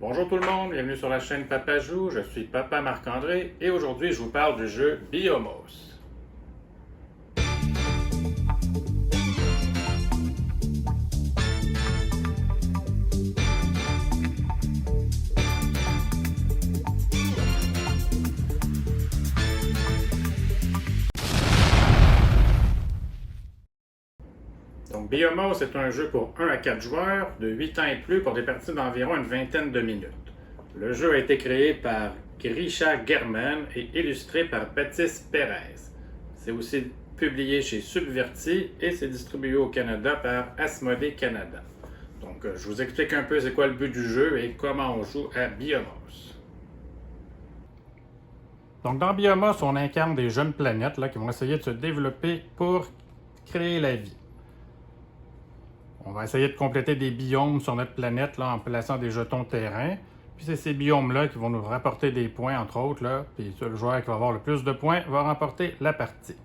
Bonjour tout le monde, bienvenue sur la chaîne Papa Joue, je suis Papa Marc-André et aujourd'hui je vous parle du jeu Biomos. Donc Biomos est un jeu pour 1 à 4 joueurs de 8 ans et plus pour des parties d'environ une vingtaine de minutes. Le jeu a été créé par Grisha German et illustré par Baptiste Pérez. C'est aussi publié chez Subverti et c'est distribué au Canada par Asmodée Canada. Donc je vous explique un peu c'est quoi le but du jeu et comment on joue à Biomos. Donc dans Biomos, on incarne des jeunes planètes qui vont essayer de se développer pour créer la vie. On va essayer de compléter des biomes sur notre planète en plaçant des jetons terrain. Puis c'est ces biomes-là qui vont nous rapporter des points, entre autres. Puis le joueur qui va avoir le plus de points va remporter la partie.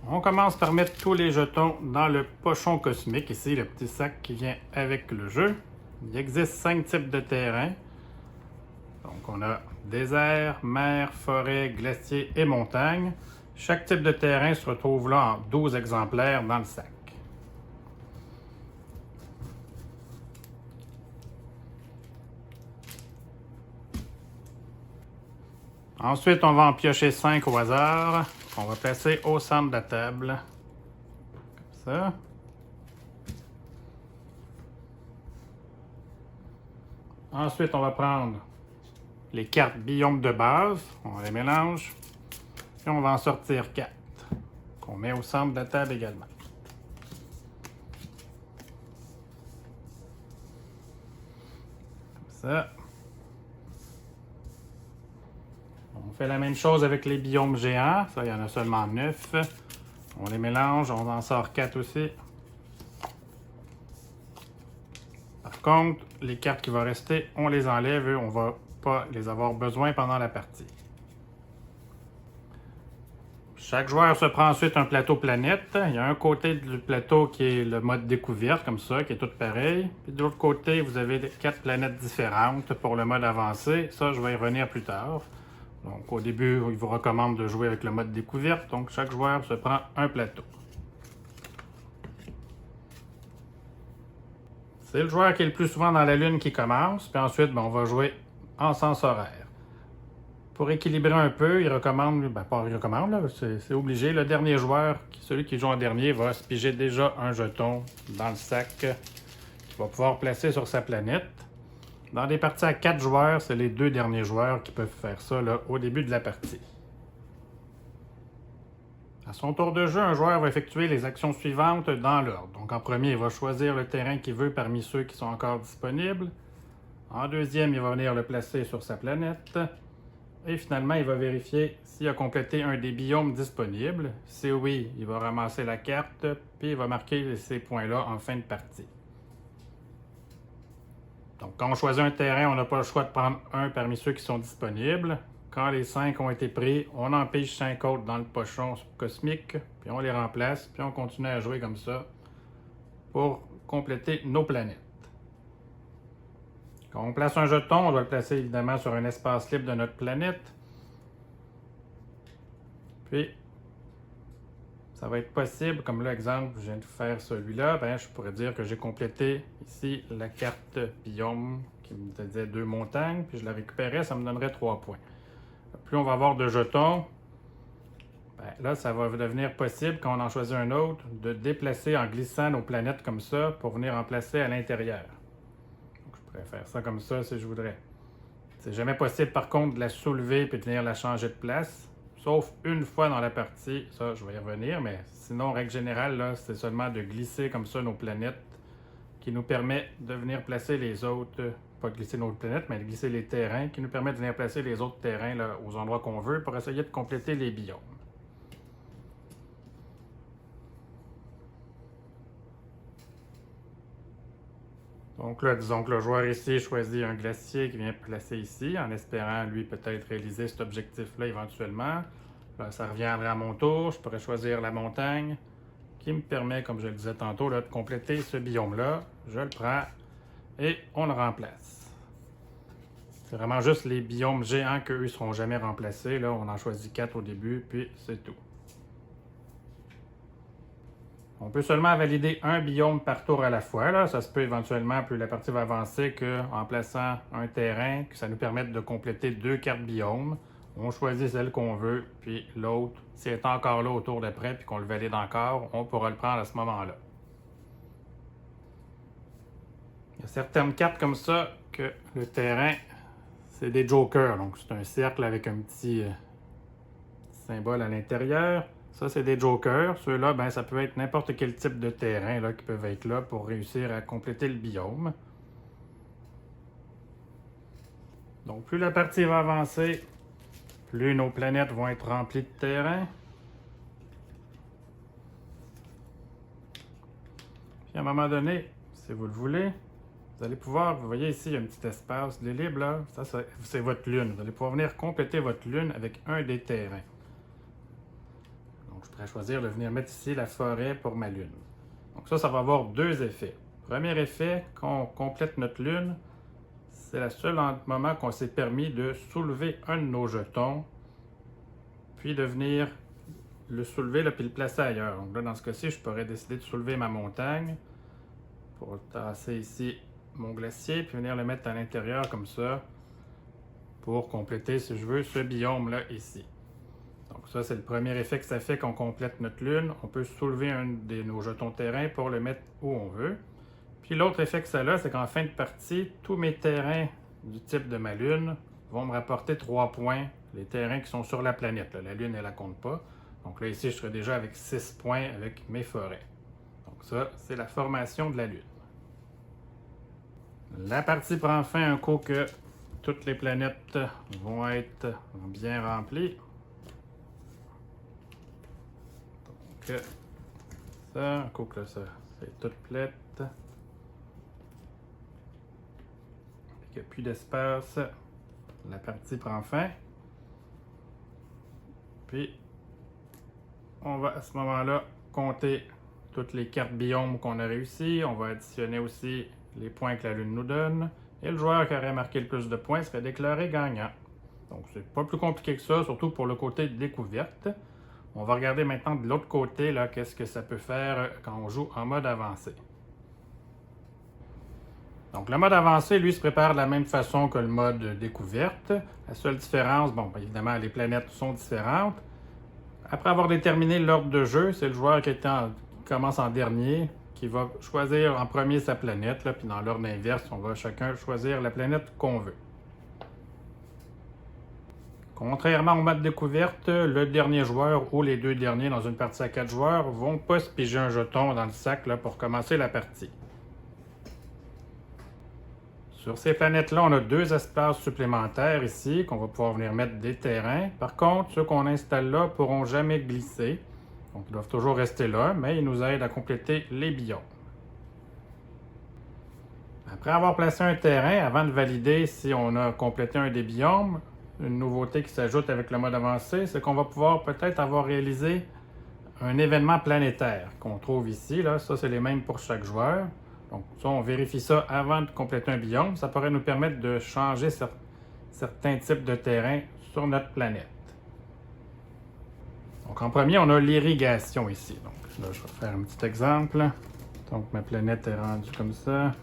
On commence par mettre tous les jetons dans le pochon cosmique, ici, le petit sac qui vient avec le jeu. Il existe 5 types de terrains. Donc on a désert, mer, forêt, glacier et montagne. Chaque type de terrain se retrouve là en 12 exemplaires dans le sac. Ensuite, on va en piocher 5 au hasard, qu'on va placer au centre de la table. Comme ça. Ensuite, on va prendre les cartes biomes de base, on les mélange. Et on va en sortir 4, qu'on met au centre de la table également. Comme ça. On fait la même chose avec les biomes géants. Ça, il y en a seulement 9. On les mélange, on en sort 4 aussi. Par contre, les cartes qui vont rester, on les enlève et on ne va pas les avoir besoin pendant la partie. Chaque joueur se prend ensuite un plateau planète. Il y a un côté du plateau qui est le mode découverte, comme ça, qui est tout pareil. Puis de l'autre côté, vous avez 4 planètes différentes pour le mode avancé. Ça, je vais y revenir plus tard. Donc au début, il vous recommande de jouer avec le mode découverte. Donc chaque joueur se prend un plateau. C'est le joueur qui est le plus souvent dans la Lune qui commence. Puis ensuite, on va jouer en sens horaire. Pour équilibrer un peu, il recommande, pas il recommande, c'est obligé. Le dernier joueur, celui qui joue en dernier, va se piger déjà un jeton dans le sac qu'il va pouvoir placer sur sa planète. Dans des parties à 4 joueurs, c'est les 2 derniers joueurs qui peuvent faire ça au début de la partie. À son tour de jeu, un joueur va effectuer les actions suivantes dans l'ordre. Donc en premier, il va choisir le terrain qu'il veut parmi ceux qui sont encore disponibles. En deuxième, il va venir le placer sur sa planète. Et finalement, il va vérifier s'il a complété un des biomes disponibles. Si oui, il va ramasser la carte, puis il va marquer ces points-là en fin de partie. Donc, quand on choisit un terrain, on n'a pas le choix de prendre un parmi ceux qui sont disponibles. Quand les 5 ont été pris, on en pige 5 autres dans le pochon cosmique, puis on les remplace, puis on continue à jouer comme ça pour compléter nos planètes. Quand on place un jeton, on doit le placer évidemment sur un espace libre de notre planète. Puis, ça va être possible, comme l'exemple que je viens de faire celui-là, je pourrais dire que j'ai complété ici la carte biome qui me disait 2 montagnes, puis je la récupérais, ça me donnerait 3 points. Plus on va avoir de jetons, là, ça va devenir possible, quand on en choisit un autre, de déplacer en glissant nos planètes comme ça pour venir en placer à l'intérieur. Je pourrais faire ça comme ça si je voudrais. C'est jamais possible par contre de la soulever et de venir la changer de place. Sauf une fois dans la partie, ça je vais y revenir, mais sinon, règle générale, c'est seulement de glisser comme ça nos planètes qui nous permet de venir placer les autres, pas de glisser nos planètes, mais de glisser les terrains qui nous permet de venir placer les autres terrains aux endroits qu'on veut pour essayer de compléter les biomes. Donc là, disons que le joueur ici choisit un glacier qui vient placer ici, en espérant, lui, peut-être réaliser cet objectif-là éventuellement. Là, ça reviendrait à mon tour. Je pourrais choisir la montagne, qui me permet, comme je le disais tantôt, de compléter ce biome-là. Je le prends. et on le remplace. C'est vraiment juste les biomes géants qu'eux ne seront jamais remplacés. Là, on en choisit 4 au début, puis c'est tout. On peut seulement valider un biome par tour à la fois. Là. Ça se peut éventuellement, plus la partie va avancer, qu'en plaçant un terrain, que ça nous permette de compléter 2 cartes biomes. On choisit celle qu'on veut, puis l'autre, si elle est encore là au tour d'après, puis qu'on le valide encore, on pourra le prendre à ce moment-là. Il y a certaines cartes comme ça que le terrain, c'est des jokers. Donc c'est un cercle avec un petit symbole à l'intérieur. Ça, c'est des jokers. Ceux-là, ben, ça peut être n'importe quel type de terrain là, qui peuvent être là pour réussir à compléter le biome. Donc, plus la partie va avancer, plus nos planètes vont être remplies de terrain. Puis à un moment donné, si vous le voulez, vous allez pouvoir, vous voyez ici, il y a un petit espace de libre là. Ça c'est votre lune. Vous allez pouvoir venir compléter votre lune avec un des terrains. Donc, je pourrais choisir de venir mettre ici la forêt pour ma lune. Donc ça va avoir 2 effets. Premier effet, quand on complète notre lune, c'est le seul moment qu'on s'est permis de soulever un de nos jetons, puis de venir le soulever là, puis le placer ailleurs. Donc là, dans ce cas-ci, je pourrais décider de soulever ma montagne pour tasser ici mon glacier, puis venir le mettre à l'intérieur comme ça pour compléter, si je veux, ce biome-là ici. Donc ça, c'est le premier effet que ça fait quand on complète notre lune. On peut soulever un de nos jetons terrain pour le mettre où on veut. Puis l'autre effet que ça a, c'est qu'en fin de partie, tous mes terrains du type de ma lune vont me rapporter 3 points, les terrains qui sont sur la planète. Là, la lune, elle ne la compte pas. Donc là, ici, je serai déjà avec 6 points avec mes forêts. Donc ça, c'est la formation de la lune. La partie prend fin un coup que toutes les planètes vont être bien remplies. Donc ça, un coup que ça, c'est toute plate. Il n'y a plus d'espace. La partie prend fin. Puis, on va à ce moment-là compter toutes les cartes biomes qu'on a réussi. On va additionner aussi les points que la lune nous donne. Et le joueur qui aurait marqué le plus de points serait déclaré gagnant. Donc, c'est pas plus compliqué que ça, surtout pour le côté découverte. On va regarder maintenant de l'autre côté, là, qu'est-ce que ça peut faire quand on joue en mode avancé. Donc, le mode avancé, lui, se prépare de la même façon que le mode découverte. La seule différence, bon, évidemment, les planètes sont différentes. Après avoir déterminé l'ordre de jeu, c'est le joueur qui commence en dernier qui va choisir en premier sa planète. Là, puis dans l'ordre inverse, on va chacun choisir la planète qu'on veut. Contrairement au mode découverte, le dernier joueur ou les 2 derniers dans une partie à 4 joueurs vont pas se piger un jeton dans le sac là, pour commencer la partie. Sur ces planètes-là, on a 2 espaces supplémentaires ici qu'on va pouvoir venir mettre des terrains. Par contre, ceux qu'on installe là ne pourront jamais glisser. Donc, ils doivent toujours rester là, mais ils nous aident à compléter les biomes. Après avoir placé un terrain, avant de valider si on a complété un des biomes, une nouveauté qui s'ajoute avec le mode avancé, c'est qu'on va pouvoir peut-être avoir réalisé un événement planétaire qu'on trouve ici. Là. Ça, c'est les mêmes pour chaque joueur. Donc ça, on vérifie ça avant de compléter un biome. Ça pourrait nous permettre de changer certains types de terrains sur notre planète. Donc en premier, on a l'irrigation ici. Donc là, je vais faire un petit exemple. Donc ma planète est rendue comme ça.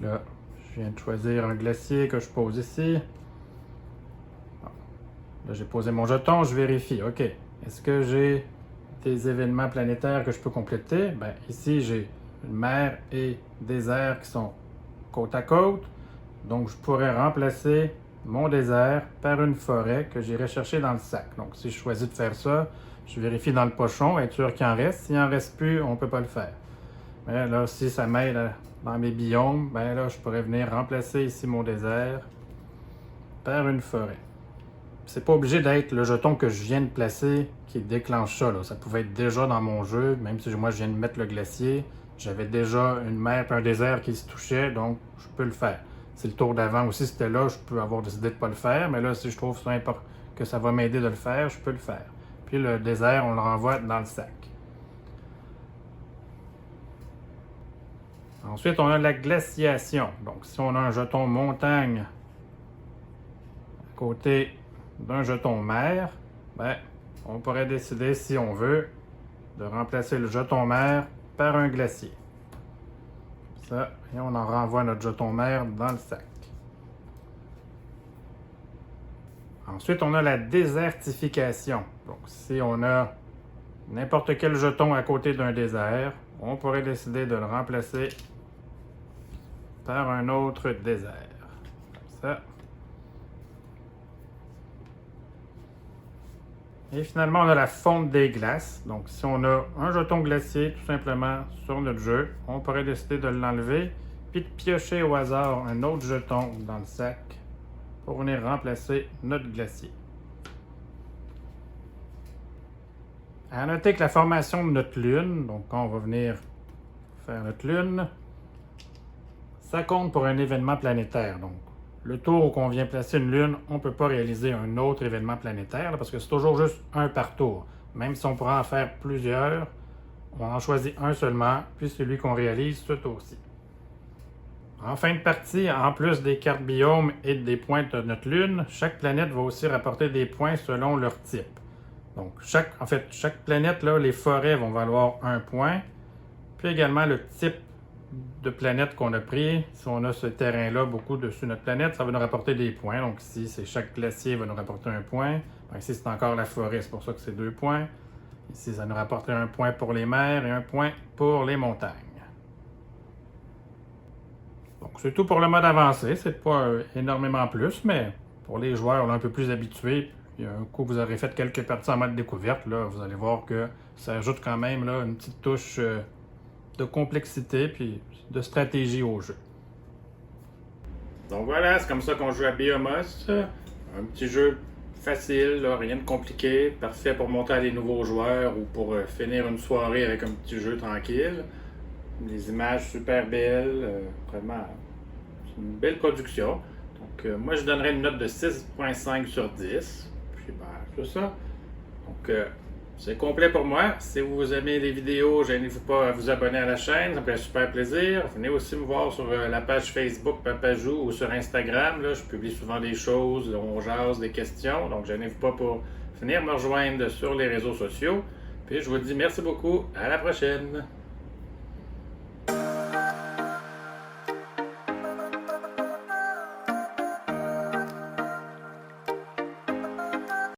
Là, je viens de choisir un glacier que je pose ici. Là, j'ai posé mon jeton, je vérifie. OK. Est-ce que j'ai des événements planétaires que je peux compléter? Bien, ici, j'ai une mer et désert qui sont côte à côte. Donc, je pourrais remplacer mon désert par une forêt que j'irai chercher dans le sac. Donc, si je choisis de faire ça, je vérifie dans le pochon, être sûr qu'il en reste. S'il n'en reste plus, on ne peut pas le faire. Mais là, si ça m'aide dans mes biomes, ben là, je pourrais venir remplacer ici mon désert par une forêt. C'est pas obligé d'être le jeton que je viens de placer qui déclenche ça. Là. Ça pouvait être déjà dans mon jeu, même si moi je viens de mettre le glacier. J'avais déjà une mer et un désert qui se touchaient, donc je peux le faire. Si le tour d'avant aussi c'était là, je peux avoir décidé de ne pas le faire, mais là, si je trouve que ça va m'aider de le faire, je peux le faire. puis le désert, on le renvoie dans le sac. Ensuite, on a la glaciation. Donc, si on a un jeton montagne à côté d'un jeton mer, ben, on pourrait décider, si on veut, de remplacer le jeton mer par un glacier. Ça, et on en renvoie notre jeton mer dans le sac. Ensuite, on a la désertification. Donc, si on a n'importe quel jeton à côté d'un désert, on pourrait décider de le remplacer par un autre désert. Comme ça. Et finalement, on a la fonte des glaces. Donc, si on a un jeton glacier tout simplement sur notre jeu, on pourrait décider de l'enlever puis de piocher au hasard un autre jeton dans le sac pour venir remplacer notre glacier. À noter que la formation de notre lune, donc quand on va venir faire notre lune, ça compte pour un événement planétaire. Donc, le tour où on vient placer une lune, on ne peut pas réaliser un autre événement planétaire parce que c'est toujours juste un par tour. Même si on pourra en faire plusieurs, on en choisit un seulement, puis c'est lui qu'on réalise ce tour-ci. En fin de partie, en plus des cartes biomes et des points de notre lune, chaque planète va aussi rapporter des points selon leur type. Donc, chaque planète, là, les forêts vont valoir un point, puis également le type de planète qu'on a pris. Si on a ce terrain-là beaucoup dessus notre planète, ça va nous rapporter des points. Donc ici, c'est chaque glacier va nous rapporter un point. Donc, ici, c'est encore la forêt, c'est pour ça que c'est 2 points. Ici, ça nous rapporte un point pour les mers et un point pour les montagnes. Donc c'est tout pour le mode avancé. C'est pas énormément plus, mais pour les joueurs là, un peu plus habitués, puis un coup vous aurez fait quelques parties en mode découverte, là, vous allez voir que ça ajoute quand même là, une petite touche de complexité puis de stratégie au jeu. Donc voilà, c'est comme ça qu'on joue à Biomos. Un petit jeu facile, là, rien de compliqué, parfait pour monter à des nouveaux joueurs ou pour finir une soirée avec un petit jeu tranquille. Des images super belles, vraiment, c'est une belle production. Donc moi je donnerais une note de 6.5 sur 10. Puis ben, c'est ça. Donc c'est complet pour moi. Si vous aimez les vidéos, gênez-vous pas à vous abonner à la chaîne, ça me fait super plaisir. Venez aussi me voir sur la page Facebook Papa Joue ou sur Instagram. Là, je publie souvent des choses, on jase, des questions. Donc gênez-vous pas pour venir me rejoindre sur les réseaux sociaux. Puis je vous dis merci beaucoup, à la prochaine!